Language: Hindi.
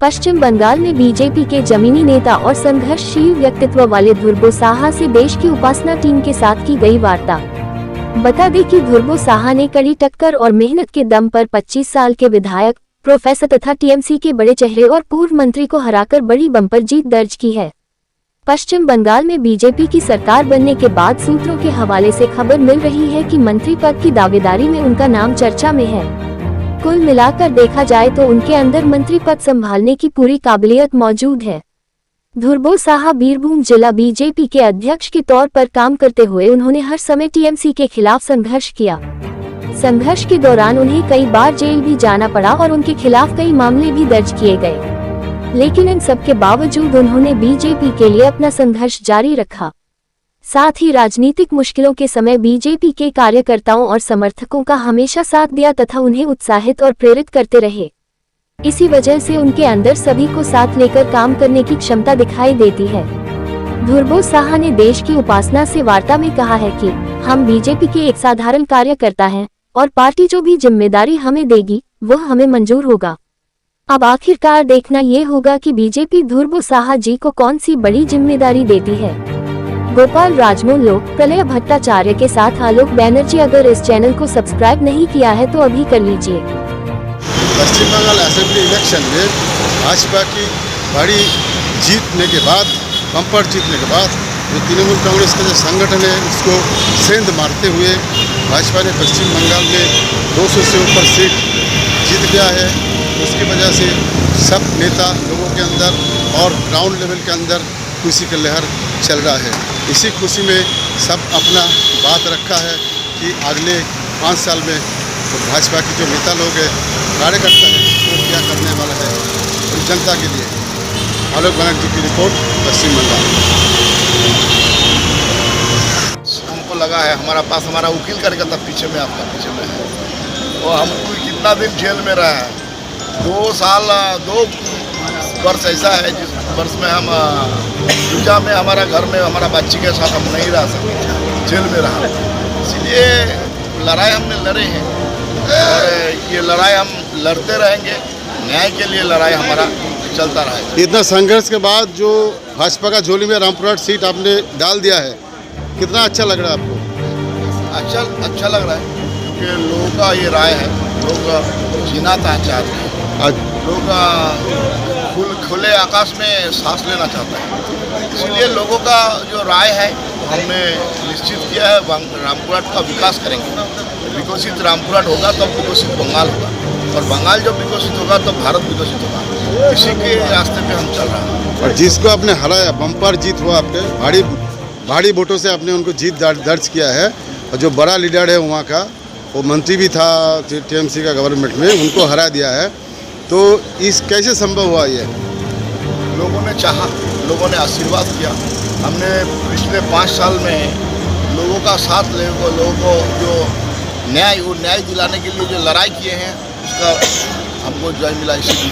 पश्चिम बंगाल में बीजेपी के जमीनी नेता और संघर्षशील व्यक्तित्व वाले ध्रुव साहा से देश की उपासना टीम के साथ की गई वार्ता। बता दें कि ध्रुव साहा ने कड़ी टक्कर और मेहनत के दम पर 25 साल के विधायक, प्रोफेसर तथा टीएमसी के बड़े चेहरे और पूर्व मंत्री को हराकर बड़ी बम्पर जीत दर्ज की है। पश्चिम बंगाल में बीजेपी की सरकार बनने के बाद सूत्रों के हवाले से खबर मिल रही है कि मंत्री पद की दावेदारी में उनका नाम चर्चा में है। कुल मिलाकर देखा जाए तो उनके अंदर मंत्री पद संभालने की पूरी काबिलियत मौजूद है। ध्रुव साहा बीरभूम जिला बीजेपी के अध्यक्ष के तौर पर काम करते हुए उन्होंने हर समय टीएमसी के खिलाफ संघर्ष किया। संघर्ष के दौरान उन्हें कई बार जेल भी जाना पड़ा और उनके खिलाफ कई मामले भी दर्ज किए गए, लेकिन इन सब के बावजूद उन्होंने बीजेपी के लिए अपना संघर्ष जारी रखा। साथ ही राजनीतिक मुश्किलों के समय बीजेपी के कार्यकर्ताओं और समर्थकों का हमेशा साथ दिया तथा उन्हें उत्साहित और प्रेरित करते रहे। इसी वजह से उनके अंदर सभी को साथ लेकर काम करने की क्षमता दिखाई देती है। ध्रुव साहा ने देश की उपासना से वार्ता में कहा है कि हम बीजेपी के एक साधारण कार्यकर्ता हैं और पार्टी जो भी जिम्मेदारी हमें देगी वह हमें मंजूर होगा। अब आखिरकार देखना ये होगा कि बीजेपी ध्रुव साहा जी को कौन सी बड़ी जिम्मेदारी देती है। गोपाल राजमोहन, प्रलय भट्टाचार्य के साथ आलोक बैनर्जी। अगर इस चैनल को सब्सक्राइब नहीं किया है तो अभी कर लीजिए। पश्चिम बंगाल असेंबली इलेक्शन में भाजपा की बड़ी जीतने के बाद, बम्पर जीतने के बाद जो तृणमूल कांग्रेस का जो संगठन है उसको सेंध मारते हुए भाजपा ने पश्चिम बंगाल में 200 से ऊपर सीट जीत गया है। उसकी वजह से सब नेता लोगों के अंदर और ग्राउंड लेवल के अंदर खुशी का लहर चल रहा है। इसी खुशी में सब अपना बात रखा है कि अगले 5 साल में तो भाजपा की जो नेता लोग हैं, कार्यकर्ता हैं, वो क्या करने वाला है और जनता के लिए। आलोक बैनर्जी की रिपोर्ट, पश्चिम बंगाल। हमको लगा है हमारा वकील कार्यकर्ता पीछे में, आपका पीछे में है, और हमको कितना दिन जेल में रहा है। 2 वर्ष ऐसा है जिस वर्ष में हम पूजा में हमारा घर में हमारा बच्ची के साथ हम नहीं रह सकते, जेल में रहा। इसलिए लड़ाई हमने लड़े हैं और ये लड़ाई हम लड़ते रहेंगे। न्याय के लिए लड़ाई हमारा चलता रहेगा। इतना संघर्ष के बाद जो भाजपा का झोली में रामपुरहाट सीट आपने डाल दिया है, कितना अच्छा लग रहा है आपको? अच्छा लग रहा है क्योंकि लोगों का ये राय है। लोग जीना चाहते हैं, लोग खुले आकाश में सांस लेना चाहता है। इसलिए लोगों का जो राय है तो हमने निश्चित किया है रामपुरहाट का विकास करेंगे। विकसित रामपुरहाट होगा तब विकसित बंगाल होगा, और बंगाल जब विकसित होगा तो भारत विकसित होगा। इसी के रास्ते पे हम चल रहे हैं। और जिसको आपने हराया, बम्पर जीत हुआ, आपने भारी वोटों से आपने उनको जीत दर्ज किया है। और जो बड़ा लीडर है वहाँ का, वो मंत्री भी था टीएमसी का गवर्नमेंट में, उनको हरा दिया है। तो इस कैसे संभव हुआ ये? लोगों ने चाहा, लोगों ने आशीर्वाद किया। हमने पिछले 5 साल में लोगों का साथ ले, लोगों को जो न्याय दिलाने के लिए जो लड़ाई किए हैं उसका हमको जय मिला। इसी